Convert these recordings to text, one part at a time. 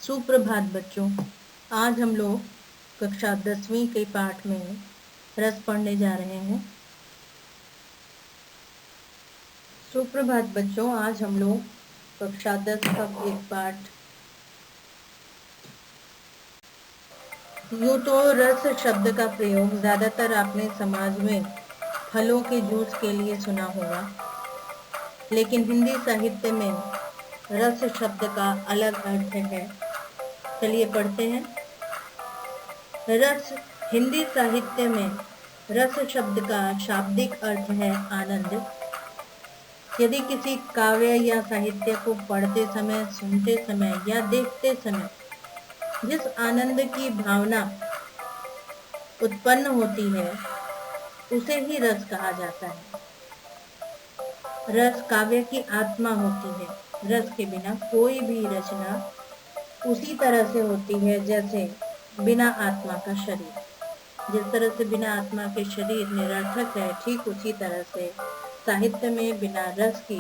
सुप्रभात बच्चों। आज हम लोग कक्षा 10वीं के पाठ में रस पढ़ने जा रहे हैं। सुप्रभात बच्चों, आज हम लोग कक्षा 10 का एक पाठ, यूं तो रस शब्द का प्रयोग ज्यादातर आपने समाज में फलों के जूस के लिए सुना होगा, लेकिन हिंदी साहित्य में रस शब्द का अलग अर्थ है। चलिए पढ़ते हैं। रस। हिंदी साहित्य में रस शब्द का शाब्दिक अर्थ है आनंद। यदि किसी काव्य या साहित्य को पढ़ते समय, सुनते समय या देखते समय जिस आनंद की भावना उत्पन्न होती है उसे ही रस कहा जाता है। रस काव्य की आत्मा होती है। रस के बिना कोई भी रचना उसी तरह से होती है जैसे बिना आत्मा का शरीर। जिस तरह से बिना आत्मा के शरीर निरर्थक है, ठीक उसी तरह से साहित्य में बिना रस की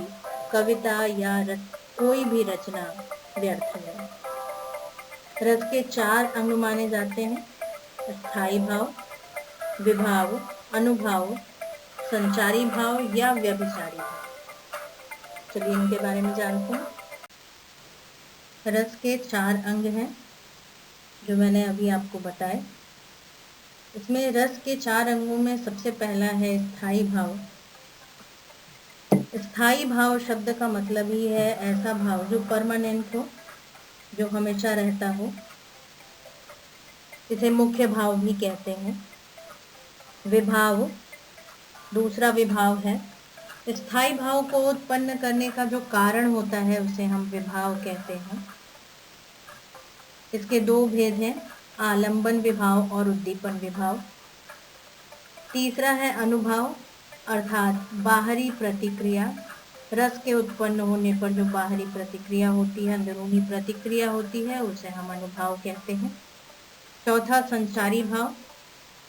कविता या कोई भी रचना व्यर्थ है। रस के 4 अंग माने जाते हैं: स्थायी भाव, विभाव, अनुभाव, संचारी भाव या व्यभिचारी भाव। चलिए इनके बारे में जानते हैं। रस के 4 अंग हैं जो मैंने अभी आपको बताए। इसमें रस के 4 अंगों में सबसे पहला है स्थायी भाव। स्थायी भाव शब्द का मतलब ही है ऐसा भाव जो परमानेंट हो, जो हमेशा रहता हो। इसे मुख्य भाव भी कहते हैं। विभाव दूसरा विभाव है। स्थायी भाव को उत्पन्न करने का जो कारण होता है उसे हम विभाव कहते हैं। इसके 2 भेद हैं, आलंबन विभाव और उद्दीपन विभाव। तीसरा है अनुभाव, अर्थात बाहरी प्रतिक्रिया। रस के उत्पन्न होने पर जो बाहरी प्रतिक्रिया होती है, अंदरूनी प्रतिक्रिया होती है, उसे हम अनुभाव कहते हैं। चौथा संचारी भाव।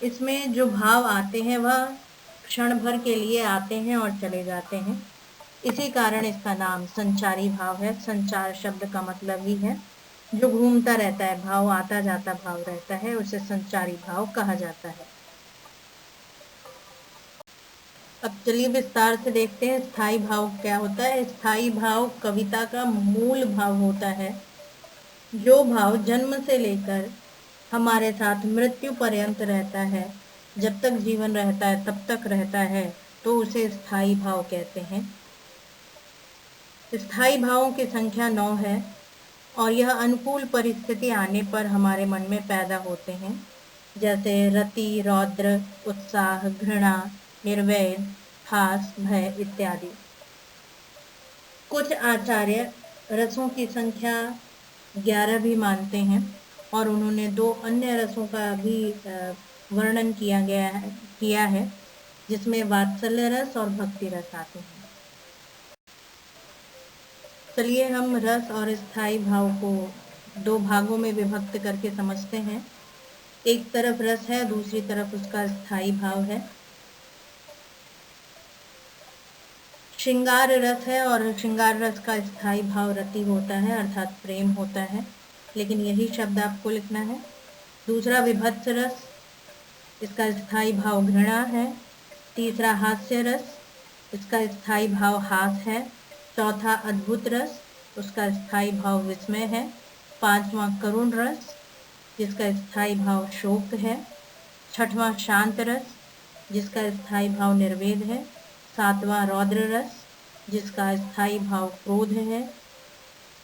इसमें जो भाव आते हैं वह क्षण भर के लिए आते हैं और चले जाते हैं, इसी कारण इसका नाम संचारी भाव है। संचार शब्द का मतलब ही है जो घूमता रहता है, भाव आता जाता भाव रहता है, उसे संचारी भाव कहा जाता है। अब चलिए विस्तार से देखते हैं स्थायी भाव क्या होता है। स्थायी भाव कविता का मूल भाव होता है। जो भाव जन्म से लेकर हमारे साथ मृत्यु पर्यंत रहता है, जब तक जीवन रहता है तब तक रहता है, तो उसे स्थायी भाव कहते हैं। स्थायी भावों की संख्या 9 है और यह अनुकूल परिस्थिति आने पर हमारे मन में पैदा होते हैं, जैसे रति, रौद्र, उत्साह, घृणा, निर्वेद, हास, भय इत्यादि। कुछ आचार्य रसों की संख्या 11 भी मानते हैं और उन्होंने 2 अन्य रसों का भी वर्णन किया है जिसमें वात्सल्य रस और भक्ति रस आते हैं। चलिए हम रस और स्थायी भाव को 2 भागों में विभक्त करके समझते हैं। एक तरफ रस है, दूसरी तरफ उसका स्थायी भाव है। श्रृंगार रस है और श्रृंगार रस का स्थायी भाव रति होता है, अर्थात प्रेम होता है, लेकिन यही शब्द आपको लिखना है। दूसरा विभत्स रस, इसका स्थायी भाव घृणा है। तीसरा हास्य रस, इसका स्थायी भाव हास है। चौथा अद्भुत रस, उसका स्थायी भाव विस्मय है। 5वां करुण रस, जिसका स्थायी भाव शोक है। 6वां शांत रस, जिसका स्थायी भाव निर्वेद है। 7वां रौद्र रस, जिसका स्थायी भाव क्रोध है।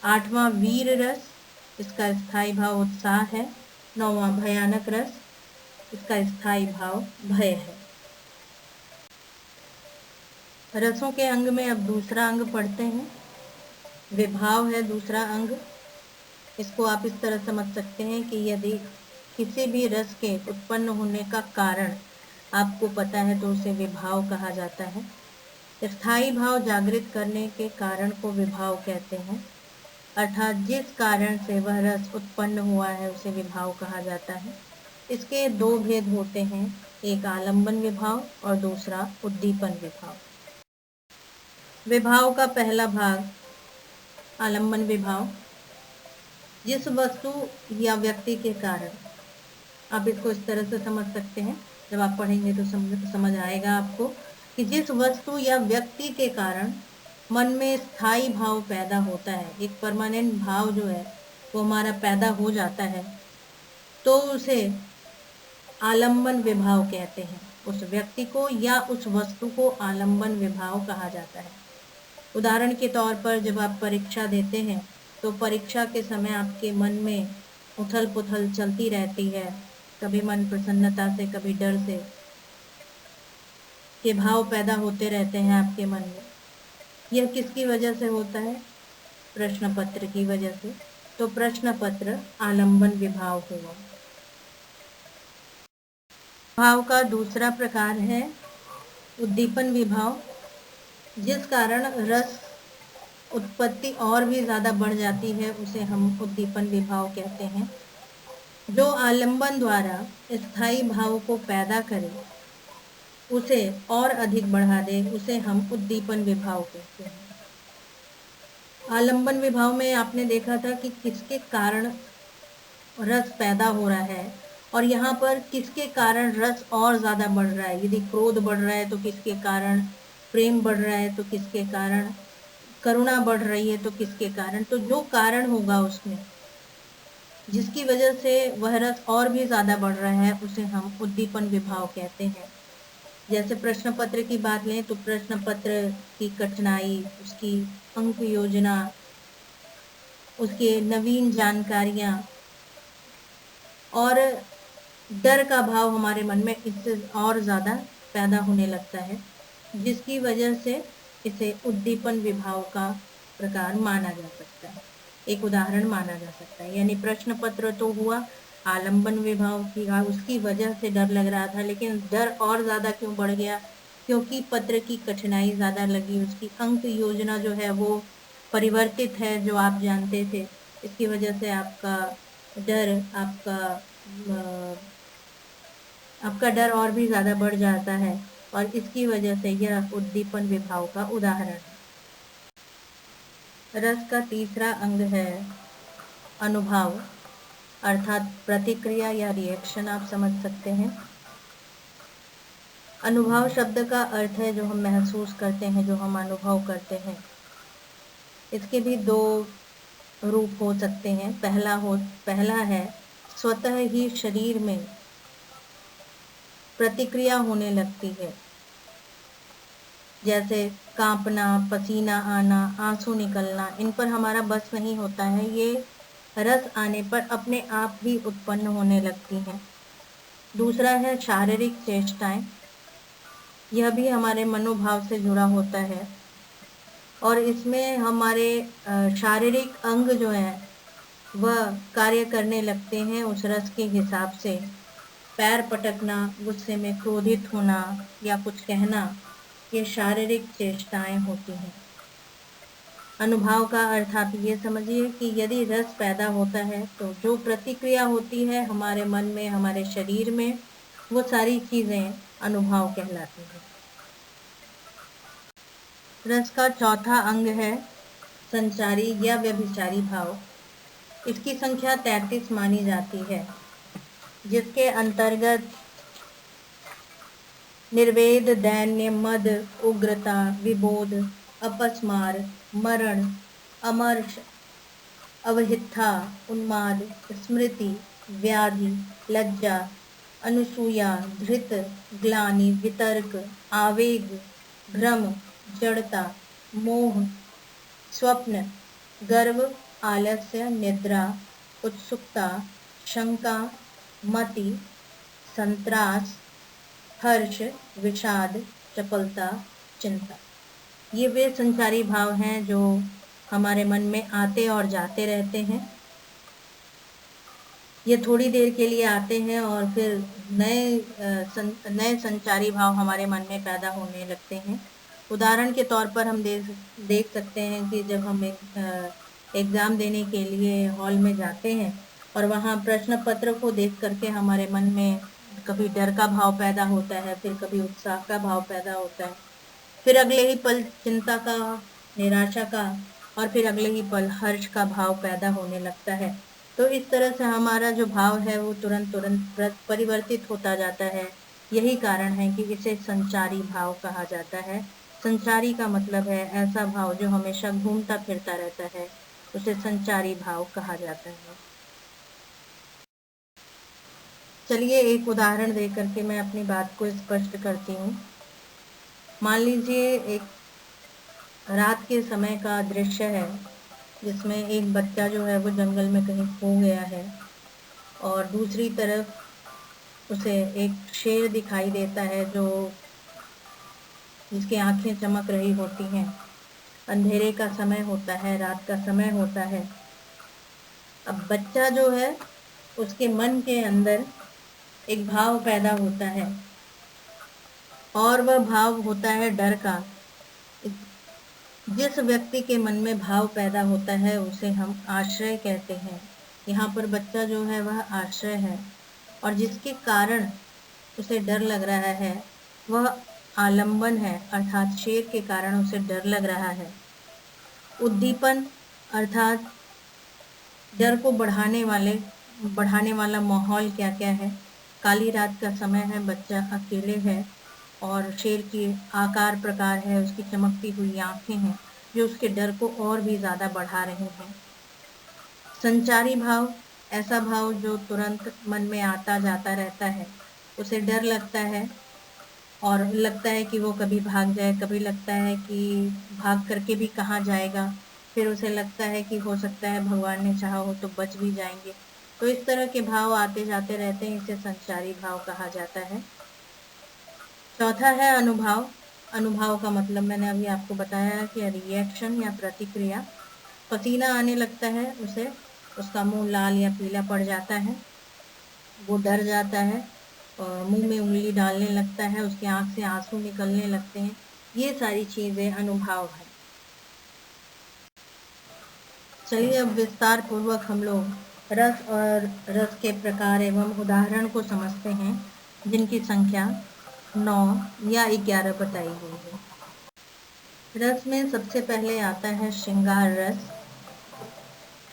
8वां वीर रस, इसका स्थायी भाव उत्साह है। 9वां भयानक रस, इसका स्थायी भाव भय है। रसों के अंग में अब दूसरा अंग पढ़ते हैं। विभाव है दूसरा अंग। इसको आप इस तरह समझ सकते हैं कि यदि किसी भी रस के उत्पन्न होने का कारण आपको पता है तो उसे विभाव कहा जाता है। स्थायी भाव जागृत करने के कारण को विभाव कहते हैं, अर्थात जिस कारण से वह रस उत्पन्न हुआ है उसे विभाव कहा जाता है। इसके 2 भेद होते हैं, एक आलंबन विभाव और दूसरा उद्दीपन विभाव। विभाव का पहला भाग आलंबन विभाव। जिस वस्तु या व्यक्ति के कारण, आप इसको इस तरह से समझ सकते हैं, जब आप पढ़ेंगे तो समझ आएगा आपको कि जिस वस्तु या व्यक्ति के कारण मन में स्थायी भाव पैदा होता है, एक परमानेंट भाव जो है वो हमारा पैदा हो जाता है, तो उसे आलंबन विभाव कहते हैं। उस व्यक्ति को या उस वस्तु को आलंबन विभाव कहा जाता है। उदाहरण के तौर पर जब आप परीक्षा देते हैं तो परीक्षा के समय आपके मन में उथल पुथल चलती रहती है, कभी मन प्रसन्नता से, कभी डर से, के भाव पैदा होते रहते हैं आपके मन में। यह किसकी वजह से होता है? प्रश्न पत्र की वजह से। तो प्रश्न पत्र आलंबन विभाव हुआ। भाव का दूसरा प्रकार है उद्दीपन विभाव, जिस कारण रस उत्पत्ति और भी ज्यादा बढ़ जाती है, उसे हम उद्दीपन विभाव कहते हैं। जो आलंबन द्वारा स्थायी भाव को पैदा करे, उसे और अधिक बढ़ा दे, उसे हम उद्दीपन विभाव कहते हैं। आलंबन विभाव में आपने देखा था कि किसके कारण रस पैदा हो रहा है, और यहाँ पर किसके कारण रस और ज्यादा बढ़ रहा है। यदि क्रोध बढ़ रहा है तो किसके कारण, प्रेम बढ़ रहा है तो किसके कारण, करुणा बढ़ रही है तो किसके कारण। तो जो कारण होगा उसमें, जिसकी वजह से वह रस और भी ज्यादा बढ़ रहा है, उसे हम उद्दीपन विभाव कहते हैं। जैसे प्रश्न पत्र की बात लें तो प्रश्न पत्र की कठिनाई, उसकी अंक योजना, उसके नवीन जानकारियां और डर का भाव हमारे मन में इससे और ज्यादा पैदा होने लगता है, जिसकी वजह से इसे उद्दीपन विभाव का प्रकार माना जा सकता है, एक उदाहरण माना जा सकता है। यानी प्रश्न पत्र तो हुआ आलंबन विभाव की, उसकी वजह से डर लग रहा था, लेकिन डर और ज्यादा क्यों बढ़ गया? क्योंकि पत्र की कठिनाई ज्यादा लगी, उसकी अंक योजना जो है वो परिवर्तित है, जो आप जानते थे। इसकी वजह से आपका डर, आपका डर और भी ज्यादा बढ़ जाता है, और इसकी वजह से यह उद्दीपन विभाव का उदाहरण है। रस का तीसरा अंग है अनुभव, अर्थात प्रतिक्रिया या रिएक्शन, आप समझ सकते हैं। अनुभव शब्द का अर्थ है जो हम महसूस करते हैं, जो हम अनुभव करते हैं। इसके भी दो रूप हो सकते हैं। पहला है स्वतः ही शरीर में प्रतिक्रिया होने लगती है, जैसे कांपना, पसीना आना, आंसू निकलना, इन पर हमारा बस नहीं होता है, ये रस आने पर अपने आप ही उत्पन्न होने लगती हैं। दूसरा है शारीरिक चेष्टाएं, यह भी हमारे मनोभाव से जुड़ा होता है, और इसमें हमारे शारीरिक अंग जो है वह कार्य करने लगते हैं उस रस के हिसाब से। पैर पटकना, गुस्से में क्रोधित होना या कुछ कहना, ये शारीरिक चेष्टाएं होती हैं। अनुभव का अर्थ आप ये समझिए कि यदि रस पैदा होता है तो जो प्रतिक्रिया होती है हमारे मन में, हमारे शरीर में, वो सारी चीजें अनुभव कहलाती हैं। रस का चौथा अंग है संचारी या व्यभिचारी भाव। इसकी संख्या 33 मानी जाती है, जिसके अंतर्गत निर्वेद, दैन्य, मद, उग्रता, विबोध, अपस्मार, मरण, अमर्ष, अवहिथा, उन्माद, स्मृति, व्याधि, लज्जा, अनुसूया, धृत, ग्लानि, वितर्क, आवेग, भ्रम, जड़ता, मोह, स्वप्न, गर्व, आलस्य, निद्रा, उत्सुकता, शंका, मति, संत्रास, हर्ष, विषाद, चपलता, चिंता, ये वे संचारी भाव हैं जो हमारे मन में आते और जाते रहते हैं। ये थोड़ी देर के लिए आते हैं और फिर नए संचारी भाव हमारे मन में पैदा होने लगते हैं। उदाहरण के तौर पर हम देख सकते हैं कि जब हम एग्जाम देने के लिए हॉल में जाते हैं और वहाँ प्रश्न पत्र को देख करके हमारे मन में कभी डर का भाव पैदा होता है, फिर कभी उत्साह का भाव पैदा होता है, फिर अगले ही पल चिंता का, निराशा का, और फिर अगले ही पल हर्ष का भाव पैदा होने लगता है। तो इस तरह से हमारा जो भाव है वो तुरंत तुरंत परिवर्तित होता जाता है। यही कारण है कि इसे संचारी भाव कहा जाता है। संचारी का मतलब है ऐसा भाव जो हमेशा घूमता फिरता रहता है, उसे संचारी भाव कहा जाता है। चलिए एक उदाहरण दे करके मैं अपनी बात को स्पष्ट करती हूँ। मान लीजिए एक रात के समय का दृश्य है, जिसमें एक बच्चा जो है वो जंगल में कहीं खो गया है और दूसरी तरफ उसे एक शेर दिखाई देता है जो जिसकी आंखें चमक रही होती हैं। अंधेरे का समय होता है, रात का समय होता है। अब बच्चा जो है उसके मन के अंदर एक भाव पैदा होता है और वह भाव होता है डर का। जिस व्यक्ति के मन में भाव पैदा होता है उसे हम आश्रय कहते हैं। यहाँ पर बच्चा जो है वह आश्रय है और जिसके कारण उसे डर लग रहा है वह आलंबन है, अर्थात शेर के कारण उसे डर लग रहा है। उद्दीपन अर्थात डर को बढ़ाने वाला माहौल क्या क्या है। काली रात का समय है, बच्चा अकेले है और शेर की आकार प्रकार है, उसकी चमकती हुई आंखें हैं जो उसके डर को और भी ज्यादा बढ़ा रही हैं। संचारी भाव ऐसा भाव जो तुरंत मन में आता जाता रहता है। उसे डर लगता है और लगता है कि वो कभी भाग जाए, कभी लगता है कि भाग करके भी कहाँ जाएगा, फिर उसे लगता है कि हो सकता है भगवान ने चाहा हो तो बच भी जाएंगे। तो इस तरह के भाव आते जाते रहते हैं, इसे संचारी भाव कहा जाता है। चौथा है अनुभाव। अनुभाव का मतलब मैंने अभी आपको बताया कि रिएक्शन या प्रतिक्रिया। पसीना आने लगता है उसे, उसका मुंह लाल या पीला पड़ जाता है, वो डर जाता है और मुंह में उंगली डालने लगता है, उसकी आंख से आंसू निकलने लगते हैं। ये सारी चीजें अनुभाव है। चलिए अब विस्तार पूर्वक हम लोग रस और रस के प्रकार एवं उदाहरण को समझते हैं, जिनकी संख्या 9 या 11 बताई गई है। रस में सबसे पहले आता है श्रृंगार रस।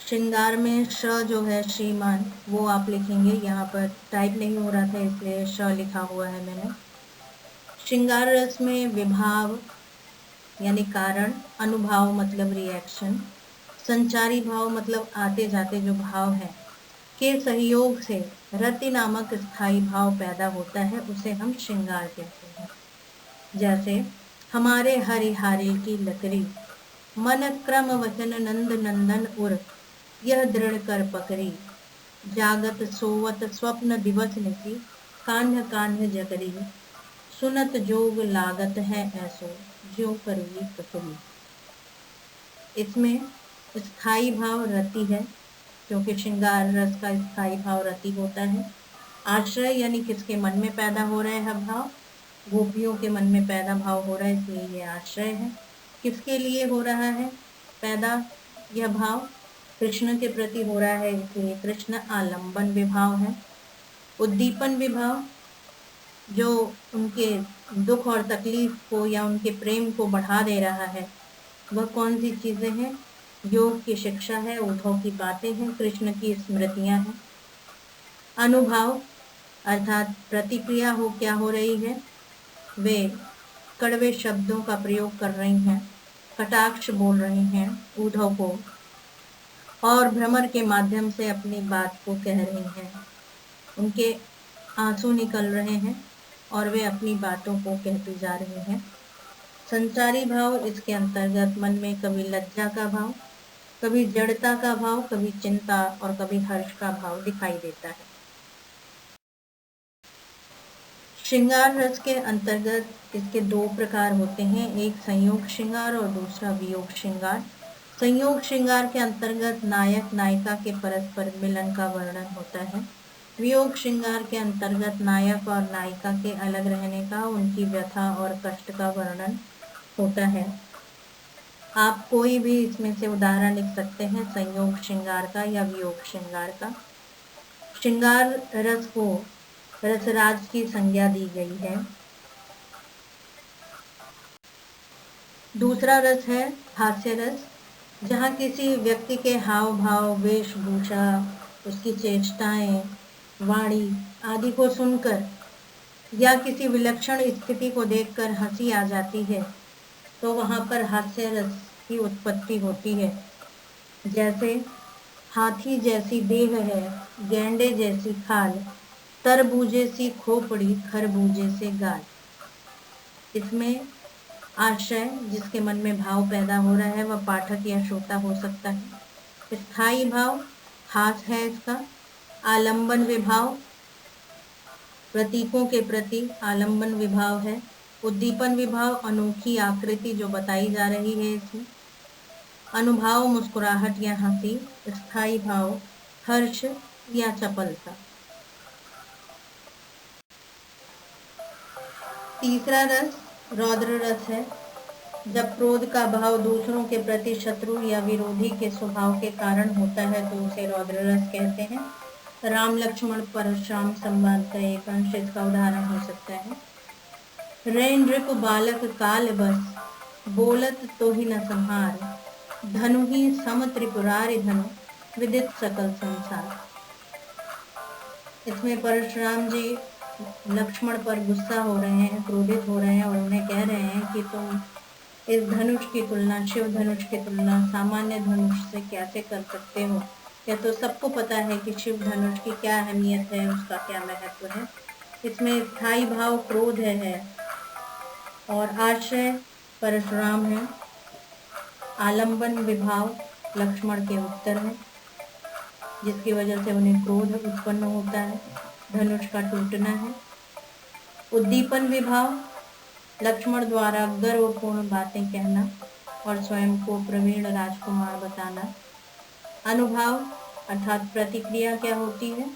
श्रृंगार में श जो है श्रीमान वो आप लिखेंगे, यहाँ पर टाइप नहीं हो रहा था इसलिए श लिखा हुआ है मैंने। श्रृंगार रस में विभाव यानी कारण, अनुभाव मतलब रिएक्शन, संचारी भाव मतलब आते जाते जो भाव है के सहयोग से रति नामक स्थायी भाव पैदा होता है, उसे हम श्रृंगार कहते हैं। जैसे हमारे हरिहारी की लकड़ी, मन क्रम वचन नंद नंदन उर, यह दृढ़ कर पकड़ी, जागत सोवत स्वप्न दिवस निसी, कान्ह कान्ह जकरी, सुनत जोग लागत है ऐसो, ज्यों करवी ककरी। इसमें स्थायी भाव रति है, क्योंकि श्रृंगार रस का स्थायी भाव रति होता है। आश्रय यानी किसके मन में पैदा हो रहा है भाव, गोपियों के मन में पैदा भाव हो रहा है, इसलिए ये आश्रय है। किसके लिए हो रहा है पैदा यह भाव, कृष्ण के प्रति हो रहा है, इसलिए कृष्ण आलंबन विभाव है। उद्दीपन विभाव जो उनके दुख और तकलीफ को या उनके प्रेम को बढ़ा दे रहा है, वह कौन सी चीजें हैं, योग की शिक्षा है, उद्धव की बातें हैं, कृष्ण की स्मृतियां हैं। अनुभाव अर्थात प्रतिक्रिया हो क्या हो रही है, वे कड़वे शब्दों का प्रयोग कर रही हैं, कटाक्ष बोल रही हैं उद्धव को और भ्रमर के माध्यम से अपनी बात को कह रही हैं। उनके आंसू निकल रहे हैं और वे अपनी बातों को कहती जा रही हैं। संचारी भाव इसके अंतर्गत मन में कभी लज्जा का भाव, कभी जड़ता का भाव, कभी चिंता और कभी हर्ष का भाव दिखाई देता है। श्रृंगार रस के अंतर्गत इसके दो प्रकार होते हैं, एक संयोग श्रृंगार और दूसरा वियोग श्रृंगार। संयोग श्रृंगार के अंतर्गत नायक नायिका के परस्पर मिलन का वर्णन होता है। वियोग श्रृंगार के अंतर्गत नायक और नायिका के अलग रहने का, उनकी व्यथा और कष्ट का वर्णन होता है। आप कोई भी इसमें से उदाहरण लिख सकते हैं, संयोग श्रृंगार का या वियोग श्रृंगार का। श्रृंगार रस को रसराज की संज्ञा दी गई है। दूसरा रस है हास्य रस, जहाँ किसी व्यक्ति के हाव भाव, वेशभूषा उसकी चेष्टाएं, वाणी आदि को सुनकर या किसी विलक्षण स्थिति को देखकर हंसी आ जाती है, तो वहां पर हास्य रस की उत्पत्ति होती है। जैसे हाथी जैसी देह है, गैंडे जैसी खाल, तरबूजे सी खोपड़ी, खरबूजे से गाल। इसमें आशय जिसके मन में भाव पैदा हो रहा है वह पाठक या श्रोता हो सकता है। स्थायी भाव हास है इसका। आलंबन विभाव प्रतीकों के प्रति आलंबन विभाव है। उद्दीपन विभाव अनोखी आकृति जो बताई जा रही है इसमें। अनुभाव मुस्कुराहट या हंसी। स्थायी भाव हर्ष या चपलता। तीसरा रस रौद्र रस है। जब क्रोध का भाव दूसरों के प्रति शत्रु या विरोधी के स्वभाव के कारण होता है तो उसे रौद्र रस कहते हैं। राम लक्ष्मण परशुराम संवाद का एक अंश इसका उदाहरण हो सकता है। रे नृप बालक काल बस, बोलत तो ही न संहार, धनु ही सम त्रिपुरारि धनु, विदित सकल संसार। इसमें परशुराम जी लक्ष्मण पर गुस्सा हो रहे हैं, क्रोधित हो रहे हैं और उन्हें कह रहे हैं कि तुम इस धनुष की तुलना, शिव धनुष की तुलना सामान्य धनुष से कैसे कर सकते हो। यह तो सबको पता है कि शिव धनुष की क्या अहमियत है, उसका क्या महत्व है। इसमें स्थायी भाव क्रोध है और आश्रय परशुराम है। आलंबन विभाव लक्ष्मण के उत्तर है, जिसकी वजह से उन्हें क्रोध उत्पन्न होता है। धनुष का टूटना है। उद्दीपन विभाव लक्ष्मण द्वारा गर्वपूर्ण बातें कहना और स्वयं को प्रवीण राजकुमार बताना। अनुभाव अर्थात प्रतिक्रिया क्या होती है।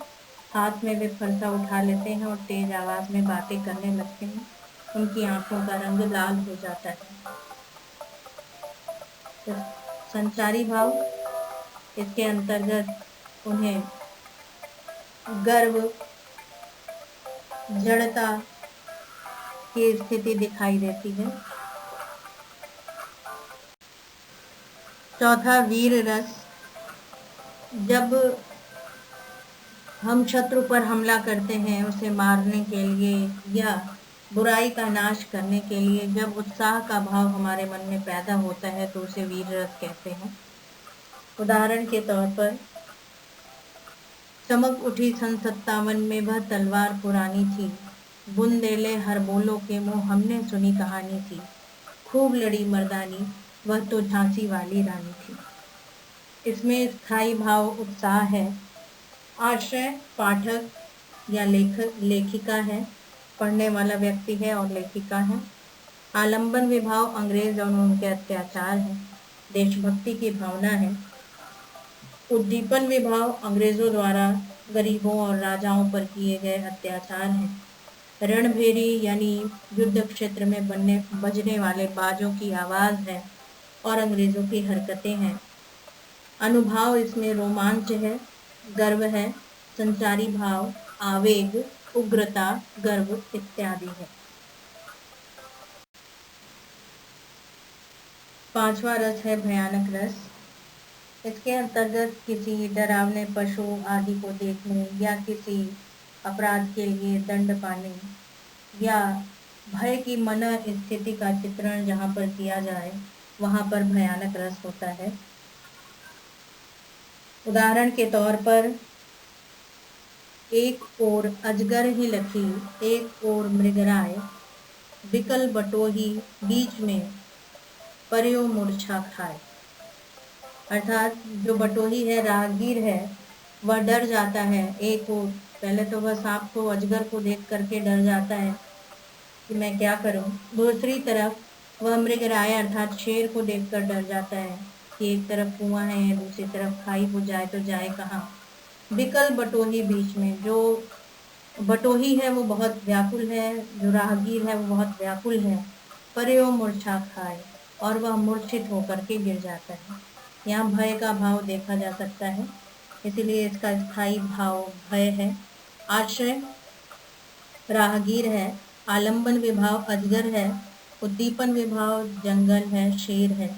हाथ में वे फरसा उठा लेते हैं और तेज आवाज में बातें करने लगते हैं। उनकी आंखों का रंग लाल हो जाता है। तो संचारी भाव, इसके अंतर्गत उन्हें गर्व, जड़ता की स्थिति दिखाई देती है। चौथा वीर रस। जब हम शत्रु पर हमला करते हैं उसे मारने के लिए या बुराई का नाश करने के लिए, जब उत्साह का भाव हमारे मन में पैदा होता है तो उसे वीर रस कहते हैं। उदाहरण के तौर पर चमक उठी सन 57 में वह तलवार पुरानी थी, बुंदेले हर बोलो के मुंह हमने सुनी कहानी थी, खूब लड़ी मर्दानी वह तो झांसी वाली रानी थी। इसमें स्थायी भाव उत्साह है। आश्रय पाठक या लेखिका है, पढ़ने वाला व्यक्ति है और लेखिका है। आलंबन विभाव अंग्रेज और उनके अत्याचार है, देशभक्ति की भावना है। उद्दीपन विभाव अंग्रेजों द्वारा गरीबों और राजाओं पर किए गए अत्याचार हैं। रणभेरी यानी युद्ध क्षेत्र में बजने वाले बाजों की आवाज है और अंग्रेजों की हरकतें हैं। अनुभाव इसमें रोमांच है, गर्व है। संचारी भाव आवेग, उग्रता, गर्व इत्यादि है। पांचवा रस है भयानक रस। इसके अंतर्गत किसी डरावने पशु आदि को देखने या किसी अपराध के लिए दंड पाने या भय की मन स्थिति का चित्रण जहाँ पर किया जाए वहाँ पर भयानक रस होता है। उदाहरण के तौर पर एक ओर अजगर ही लखी, एक ओर मृगराय, बिकल बटोही बीच में पर्यो मूर्छा खाए। अर्थात जो बटोही है, राहगीर है, वह डर जाता है। एक ओर पहले तो वह सांप को, अजगर को देख करके डर जाता है कि मैं क्या करूं। दूसरी तरफ वह मृगराय अर्थात शेर को देखकर डर जाता है कि एक तरफ कुआं है, दूसरी तरफ खाई हो जाए तो जाए कहाँ। बिकल बटोही बीच में, जो बटोही है वो बहुत व्याकुल है, जो राहगीर है वो बहुत व्याकुल है। पर्यो मूर्छा खाए, और वह मूर्छित होकर के गिर जाता है। यहाँ भय का भाव देखा जा सकता है, इसीलिए इसका स्थायी भाव भय है। आश्रय राहगीर है, आलंबन विभाव अजगर है, उद्दीपन विभाव जंगल है, शेर है।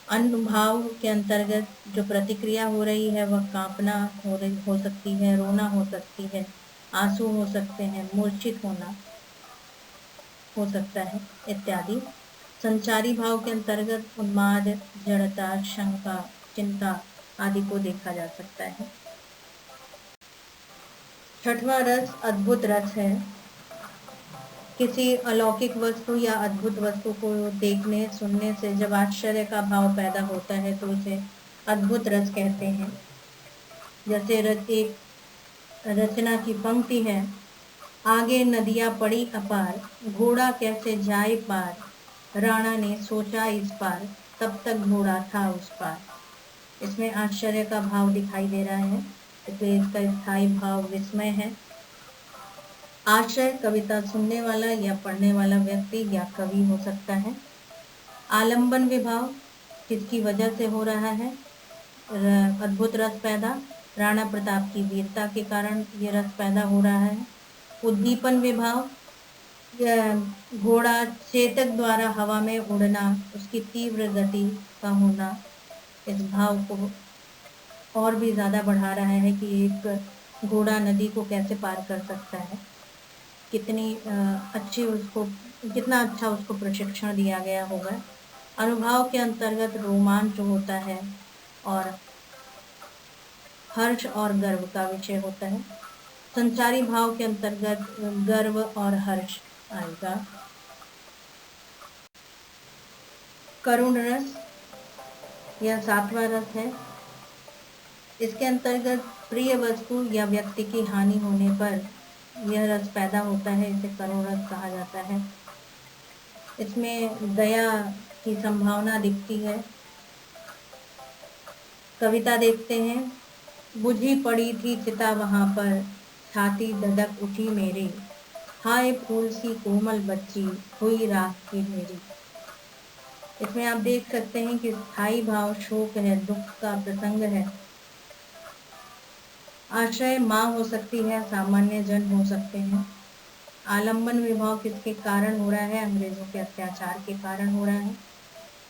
अनुभाव के अंतर्गत जो प्रतिक्रिया हो रही है वह कांपना हो सकती है, रोना हो सकती है, आंसू हो सकते हैं, मूर्छित होना हो सकता है इत्यादि। संचारी भाव के अंतर्गत उन्माद, जड़ता, शंका, चिंता आदि को देखा जा सकता है। छठवां रस अद्भुत रस है। किसी अलौकिक वस्तु या अद्भुत वस्तु को देखने सुनने से जब आश्चर्य का भाव पैदा होता है तो उसे अद्भुत रस कहते हैं। जैसे एक रचना की पंक्ति है, आगे नदियां पड़ी अपार, घोड़ा कैसे जाए पार, राणा ने सोचा इस पार, तब तक घोड़ा था उस पार। इसमें आश्चर्य का भाव दिखाई दे रहा है, इसलिए इसका स्थायी भाव विस्मय है। आश्चर्य कविता सुनने वाला या पढ़ने वाला व्यक्ति या कवि हो सकता है। आलंबन विभाव किसकी वजह से हो रहा है अद्भुत रस पैदा, राणा प्रताप की वीरता के कारण ये रस पैदा हो रहा है। उद्दीपन विभाव, घोड़ा चेतक द्वारा हवा में उड़ना, उसकी तीव्र गति का होना इस भाव को और भी ज्यादा बढ़ा रहा है कि एक घोड़ा नदी को कैसे पार कर सकता है, कितनी अच्छी उसको कितना अच्छा उसको प्रशिक्षण दिया गया होगा। अनुभव के अंतर्गत रोमांच होता है और हर्ष और गर्व का विषय होता है। संचारी भाव के अंतर्गत गर्व और हर्ष आएगा। करुण रस यह सातवां रस है। इसके अंतर्गत प्रिय वस्तु या व्यक्ति की हानि होने पर यह रस पैदा होता है, इसे करुण रस कहा जाता है। इसमें दया की संभावना दिखती है। कविता देखते हैं, बुझी पड़ी थी चिता वहां पर, छाती धधक उठी मेरी, हाय फूल सी कोमल बच्ची, हुई राख की मेरी। इसमें आप देख सकते हैं कि स्थायी भाव शोक है, दुख का प्रसंग है। आश्रय माँ हो सकती है, सामान्य जन हो सकते हैं। आलंबन विभाव किसके कारण हो रहा है, अंग्रेजों के अत्याचार के कारण हो रहा है।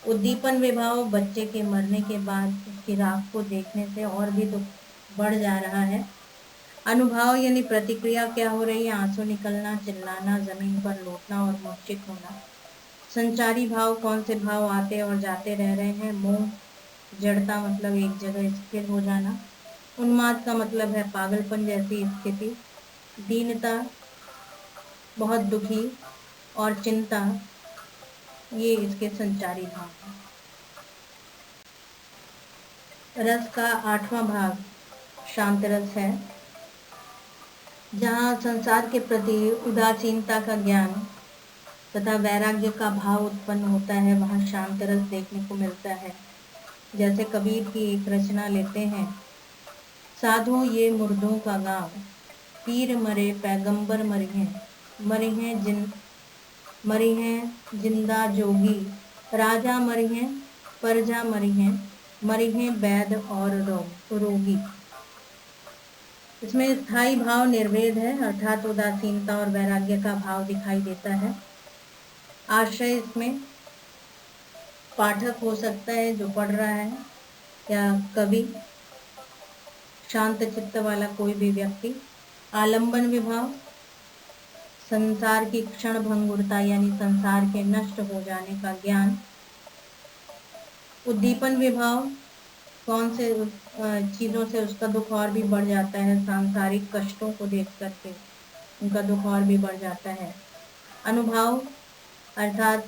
उद्दीपन विभाव बच्चे के मरने के बाद उसकी राख को देखने से और भी दुख बढ़ जा रहा है। अनुभव यानी प्रतिक्रिया क्या हो रही है, आंसू निकलना, चिल्लाना, जमीन पर लौटना और मूर्छित होना। संचारी भाव कौन से भाव आते और जाते रह रहे हैं, मोह, जड़ता मतलब एक जगह स्थिर हो जाना, उन्माद का मतलब है पागलपन जैसी स्थिति, दीनता बहुत दुखी और चिंता, ये इसके संचारी भाव हैं। रस का आठवां भाग शांत रस है। जहाँ संसार के प्रति उदासीनता का ज्ञान तथा वैराग्य का भाव उत्पन्न होता है, वहाँ शांत रस देखने को मिलता है। जैसे कबीर की एक रचना लेते हैं, साधु ये मुर्दों का गांव, पीर मरे पैगंबर मरे हैं जिंदा जोगी, राजा मरे हैं प्रजा मरे हैं वैद और रोगी। इसमें स्थायी भाव निर्वेद है, अर्थात उदासीनता और वैराग्य का भाव दिखाई देता है। आश्रय इसमें पाठक हो सकता है जो पढ़ रहा है, या कवि, शांत चित्त वाला कोई भी व्यक्ति। आलंबन विभाव संसार की क्षण भंगुरता यानी संसार के नष्ट हो जाने का ज्ञान। उद्दीपन विभाव कौन से चीजों से उसका दुख और भी बढ़ जाता है, सांसारिक कष्टों को देख करके उनका दुख और भी बढ़ जाता है। अनुभव अर्थात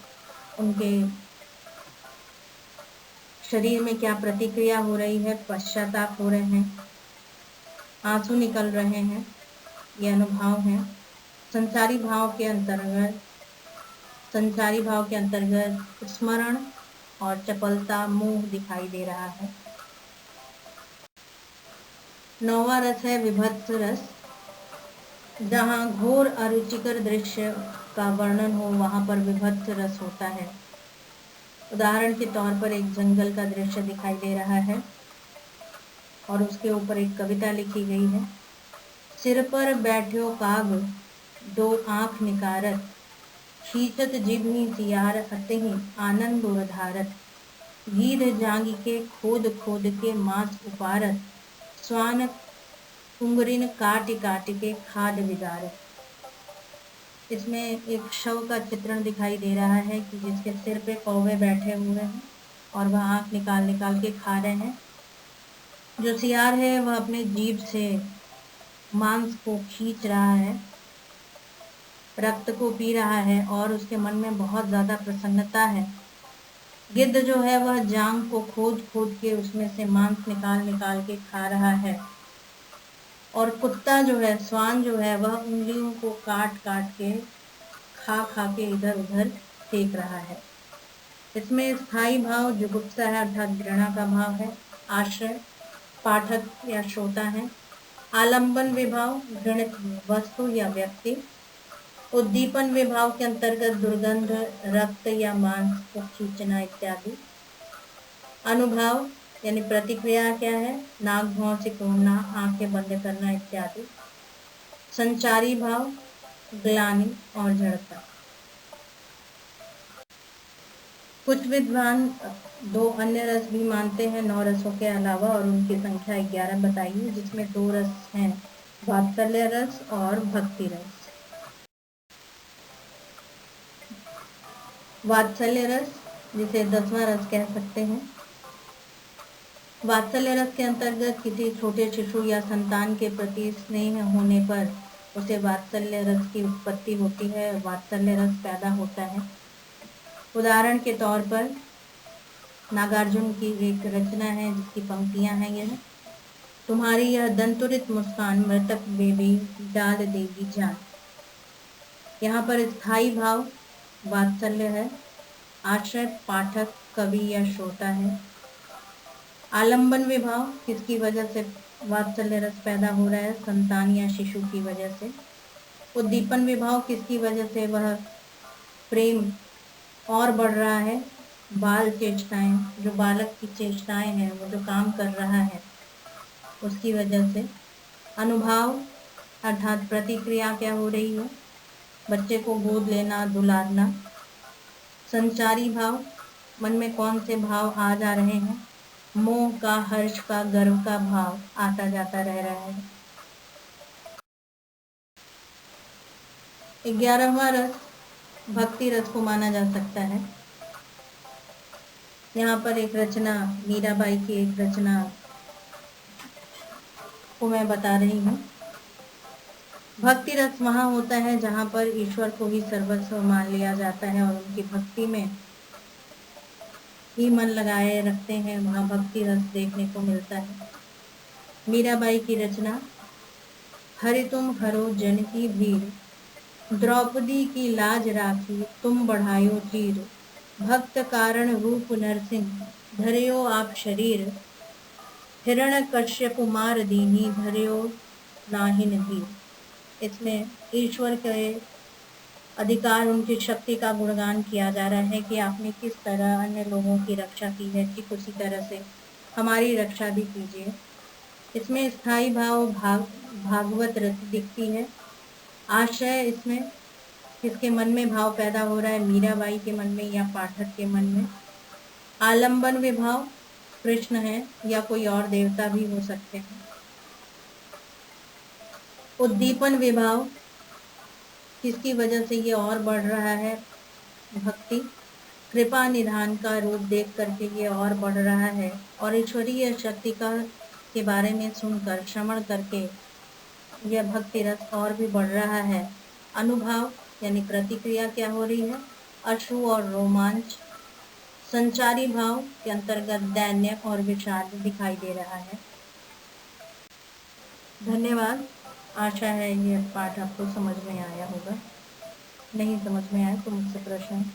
उनके शरीर में क्या प्रतिक्रिया हो रही है, पश्चाताप हो रहे हैं, आंसू निकल रहे हैं, ये अनुभव है। संचारी भाव के अंतर्गत स्मरण और चपलता, मोह दिखाई दे रहा है। नौवां रस है विभत्स रस। जहाँ घोर अरुचिकर दृश्य का वर्णन हो वहां पर विभत्स रस होता है। उदाहरण के तौर पर एक जंगल का दृश्य दिखाई दे रहा है और उसके ऊपर एक कविता लिखी गई है, सिर पर बैठ्यो काग, दो आंख निकारत, खींचत जिभि सियार अतहि आनंद उधारत। गीध जांग के खोद खोद के मांस उपारत, स्वान कुंगरिन काट काट के खाद बिगाड़त। इसमें एक शव का चित्रण दिखाई दे रहा है कि जिसके सिर पे कौवे बैठे हुए हैं और वह आंख निकाल निकाल के खा रहे हैं। जो सियार है वह अपने जीभ से मांस को खींच रहा है, रक्त को पी रहा है और उसके मन में बहुत ज्यादा प्रसन्नता है। गिद्ध जो है वह जांग को खोद खोद के उसमें से मांस निकाल निकाल के खा रहा है और कुत्ता जो है, स्वान जो है, वह उंगलियों को काट काट के खा खा के इधर उधर फेंक रहा है। इसमें स्थायी भाव जुगुप्सा है अर्थात घृणा का भाव है। आश्रय पाठक या श्रोता है। आलंबन विभाव घृणित वस्तु या व्यक्ति। उद्दीपन विभाव के अंतर्गत दुर्गंध, रक्त या मांस को खींचना इत्यादि। अनुभाव यानी प्रतिक्रिया क्या है, नाक भौं सिकोड़ना, आंखें बंद करना इत्यादि। संचारी भाव ग्लानि और जड़ता। कुछ विद्वान दो अन्य रस भी मानते हैं 9 रसों के अलावा और उनकी संख्या 11 बताइए, जिसमें 2 रस हैं वात्सल्य रस और भक्ति रस। वात्सल्य रस जिसे 10वां रस कह सकते हैं। वात्सल्य रस के अंतर्गत किसी छोटे शिशु या संतान के प्रति स्नेह होने पर उसे वात्सल्य रस की उत्पत्ति होती है, वात्सल्य रस पैदा होता है। उदाहरण के तौर पर नागार्जुन की एक रचना है जिसकी पंक्तियां हैं यह। तुम्हारी यह दंतुरित मुस्कान मृतक बेबी डाल देगी जान। यहाँ पर स्थायी भाव वात्सल्य है। आश्रय पाठक, कवि या श्रोता है। आलंबन विभाव किसकी वजह से वात्सल्य रस पैदा हो रहा है, संतान या शिशु की वजह से। उद्दीपन विभाव किसकी वजह से वह प्रेम और बढ़ रहा है, बाल चेष्टाएं, जो बालक की चेष्टाएं हैं, वो जो काम कर रहा है उसकी वजह से। अनुभाव अर्थात प्रतिक्रिया क्या हो रही है, बच्चे को गोद लेना, दुलारना। संचारी भाव मन में कौन से भाव आ जा रहे हैं, मोह का, हर्ष का, गर्व का भाव आता जाता रह रहा है। 11वां रस भक्ति रस को माना जा सकता है। यहाँ पर एक रचना, मीराबाई की एक रचना को मैं बता रही हूँ। भक्ति रस वहाँ होता है जहाँ पर ईश्वर को ही सर्वस्व मान लिया जाता है और उनकी भक्ति में ही मन लगाए रखते हैं, वहाँ भक्ति रस देखने को मिलता है। मीराबाई की रचना। हरि तुम हरो जन की भीड़, द्रौपदी की लाज राखी तुम बढ़ायो चीर। भक्त कारण रूप नरसिंह धर्यो आप शरीर, हिरण कश्यप मार दीनी धर्यो नाहिन धीर। इसमें ईश्वर के अधिकार, उनकी शक्ति का गुणगान किया जा रहा है कि आपने किस तरह अन्य लोगों की रक्षा की है, ठीक उसी तरह से हमारी रक्षा भी कीजिए। इसमें स्थायी भाव भागवत रस दिखती है। आशय इसमें किसके मन में भाव पैदा हो रहा है, मीराबाई के मन में या पाठक के मन में। आलंबन विभाव कृष्ण है या कोई और देवता भी हो सकते हैं। उद्दीपन विभाव किसकी वजह से ये और बढ़ रहा है, भक्ति कृपा निधान का रूप देख करके ये और बढ़ रहा है और ईश्वरीय शक्ति का के बारे में सुनकर, श्रवण करके यह भक्ति रस और भी बढ़ रहा है। अनुभाव यानी प्रतिक्रिया क्या हो रही है, अश्रु और रोमांच। संचारी भाव के अंतर्गत दैन्य और विषाद दिखाई दे रहा है। धन्यवाद। आशा है यह पाठ आपको समझ में आया होगा। नहीं समझ में आया तो मुझसे प्रश्न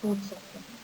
पूछ सकते हैं।